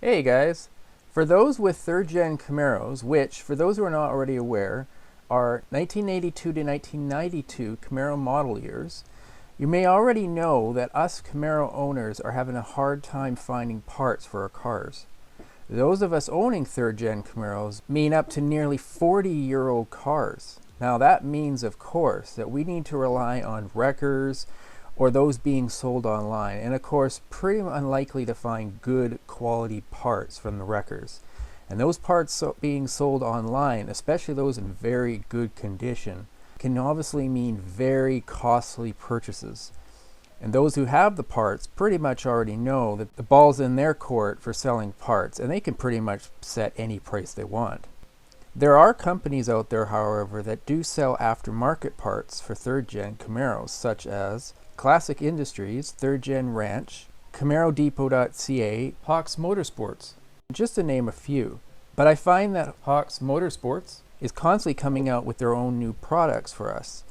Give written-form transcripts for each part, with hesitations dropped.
Hey guys! For those with third gen Camaros, which, for those who are not already aware, are 1982 to 1992 Camaro model years, you may already know that us Camaro owners are having a hard time finding parts for our cars. Those of us owning third gen Camaros mean up to nearly 40-year-old cars. Now that means, of course, that we need to rely on wreckers or those being sold online, and of course pretty unlikely to find good quality parts from the wreckers. And those parts being sold online, especially those in very good condition, can obviously mean very costly purchases. And those who have the parts pretty much already know that the ball's in their court for selling parts, and they can pretty much set any price they want. There are companies out there, however, that do sell aftermarket parts for third gen Camaros, such as Classic Industries, Third Gen Ranch, CamaroDepot.ca, Hawks Motorsports, just to name a few. But I find that Hawks Motorsports is constantly coming out with their own new products for us.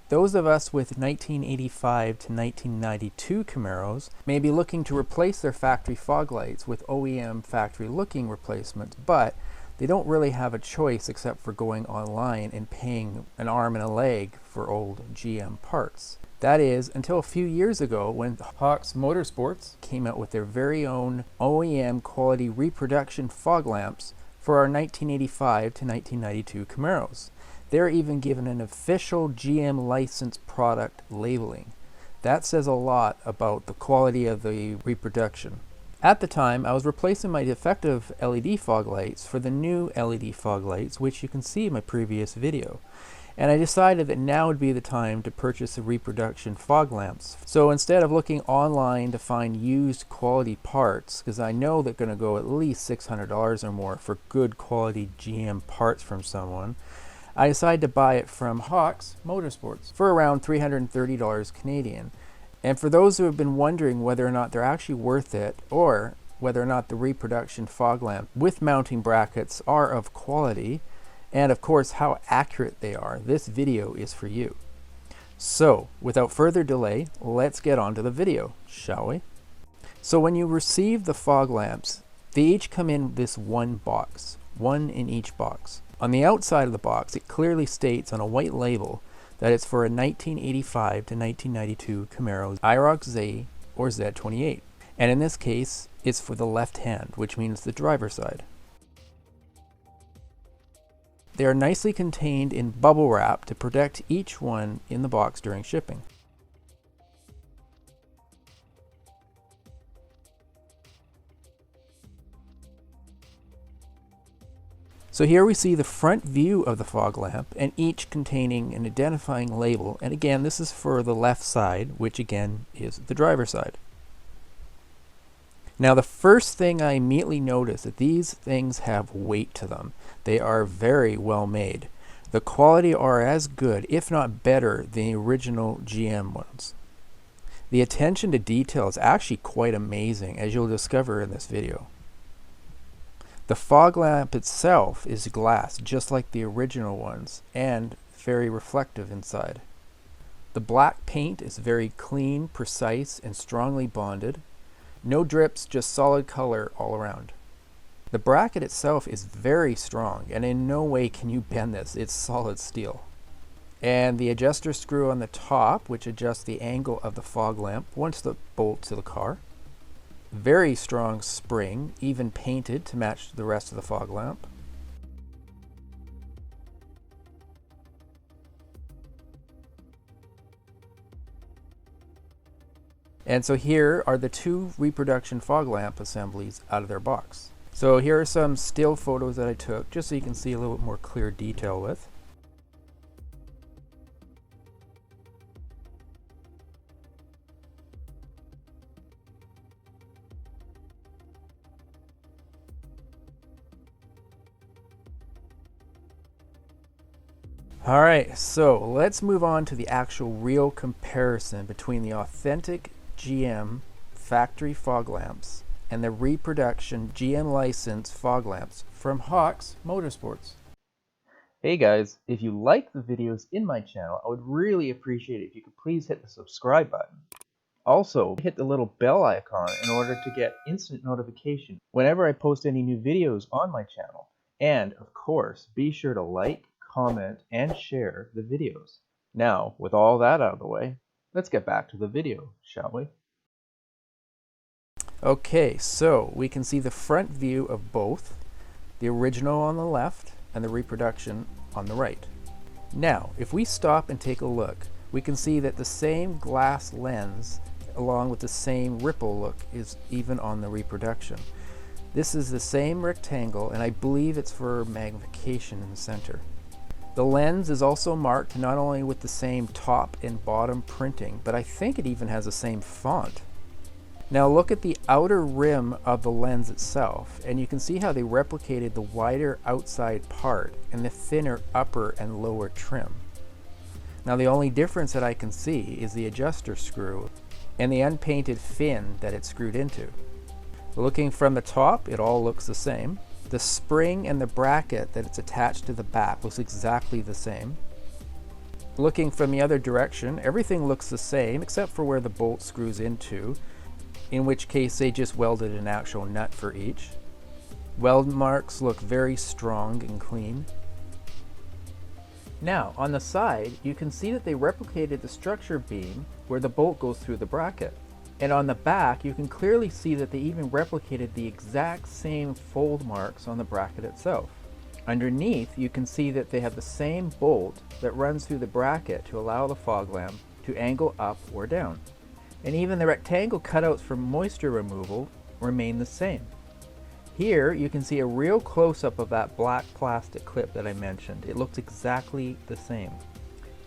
Those of us with 1985 to 1992 Camaros may be looking to replace their factory fog lights with OEM factory looking replacements, but they don't really have a choice except for going online and paying an arm and a leg for old GM parts. That is, until a few years ago when Hawks Motorsports came out with their very own OEM quality reproduction fog lamps for our 1985 to 1992 Camaros. They're even given an official GM licensed product labeling. That says a lot about the quality of the reproduction. At the time, I was replacing my defective LED fog lights for the new LED fog lights, which you can see in my previous video. And I decided that now would be the time to purchase the reproduction fog lamps. So instead of looking online to find used quality parts, because I know they're going to go at least $600 or more for good quality GM parts from someone, I decided to buy it from Hawks Motorsports for around $330 Canadian. And for those who have been wondering whether or not they're actually worth it, or whether or not the reproduction fog lamp with mounting brackets are of quality, and of course how accurate they are, this video is for you. So without further delay, let's get on to the video, shall we? So when you receive the fog lamps, they each come in this one box, one in each box. On the outside of the box, it clearly states on a white label that it's for a 1985 to 1992 Camaro IROC Z or Z28. And in this case, it's for the left hand, which means the driver's side. They are nicely contained in bubble wrap to protect each one in the box during shipping. So here we see the front view of the fog lamp, and each containing an identifying label, and again this is for the left side, which again is the driver's side. Now the first thing I immediately notice that these things have weight to them. They are very well made. The quality are as good, if not better, than the original GM ones. The attention to detail is actually quite amazing, as you'll discover in this video. The fog lamp itself is glass, just like the original ones, and very reflective inside. The black paint is very clean, precise, and strongly bonded. No drips, just solid color all around. The bracket itself is very strong, and in no way can you bend this. It's solid steel. And the adjuster screw on the top, which adjusts the angle of the fog lamp once the bolt to the car. Very strong spring, even painted to match the rest of the fog lamp. And so here are the two reproduction fog lamp assemblies out of their box. So here are some still photos that I took, just so you can see a little bit more clear detail with. Alright, so let's move on to the actual real comparison between the authentic GM factory fog lamps and the reproduction GM licensed fog lamps from Hawks Motorsports. Hey guys, if you like the videos in my channel, I would really appreciate it if you could please hit the subscribe button. Also, hit the little bell icon in order to get instant notification whenever I post any new videos on my channel. And, of course, be sure to like, comment, and share the videos. Now, with all that out of the way, let's get back to the video, shall we? Okay, so we can see the front view of both, the original on the left and the reproduction on the right. Now, if we stop and take a look, we can see that the same glass lens along with the same ripple look is even on the reproduction. This is the same rectangle, and I believe it's for magnification in the center. The lens is also marked not only with the same top and bottom printing, but I think it even has the same font. Now look at the outer rim of the lens itself, and you can see how they replicated the wider outside part and the thinner upper and lower trim. Now the only difference that I can see is the adjuster screw and the unpainted fin that it's screwed into. Looking from the top, it all looks the same. The spring and the bracket that it's attached to the back looks exactly the same. Looking from the other direction, everything looks the same except for where the bolt screws into, in which case they just welded an actual nut for each. Weld marks look very strong and clean. Now, on the side, you can see that they replicated the structure beam where the bolt goes through the bracket. And on the back, you can clearly see that they even replicated the exact same fold marks on the bracket itself. Underneath, you can see that they have the same bolt that runs through the bracket to allow the fog lamp to angle up or down. And even the rectangle cutouts for moisture removal remain the same. Here you can see a real close-up of that black plastic clip that I mentioned. It looks exactly the same.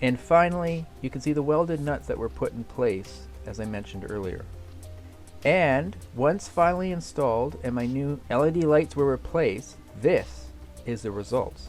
And finally, you can see the welded nuts that were put in place, as I mentioned earlier. And once finally installed and my new LED lights were replaced, this is the results.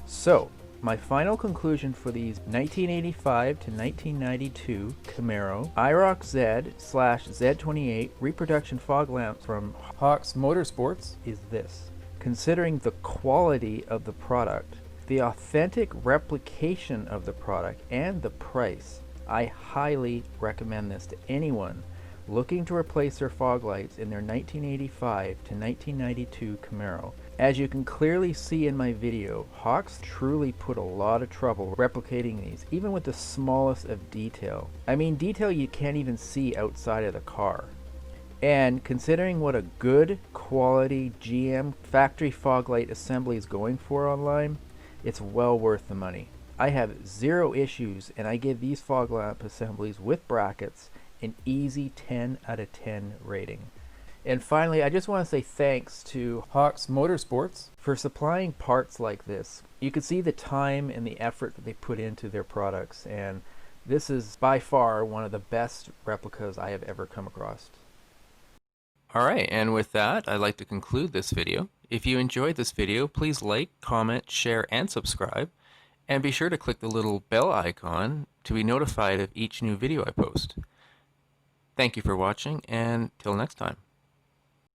So, my final conclusion for these 1985 to 1992 Camaro IROC Z/Z28 reproduction fog lamps from Hawks Motorsports is this. Considering the quality of the product, the authentic replication of the product, and the price, I highly recommend this to anyone looking to replace their fog lights in their 1985 to 1992 Camaro. As you can clearly see in my video, Hawks truly put a lot of trouble replicating these, even with the smallest of detail. I mean, detail you can't even see outside of the car. And considering what a good quality GM factory fog light assembly is going for online, it's well worth the money. I have zero issues, and I give these fog lamp assemblies with brackets an easy 10 out of 10 rating. And finally, I just want to say thanks to Hawks Motorsports for supplying parts like this. You can see the time and the effort that they put into their products, and this is by far one of the best replicas I have ever come across. Alright, and with that, I'd like to conclude this video. If you enjoyed this video, please like, comment, share, and subscribe. And be sure to click the little bell icon to be notified of each new video I post. Thank you for watching, and till next time.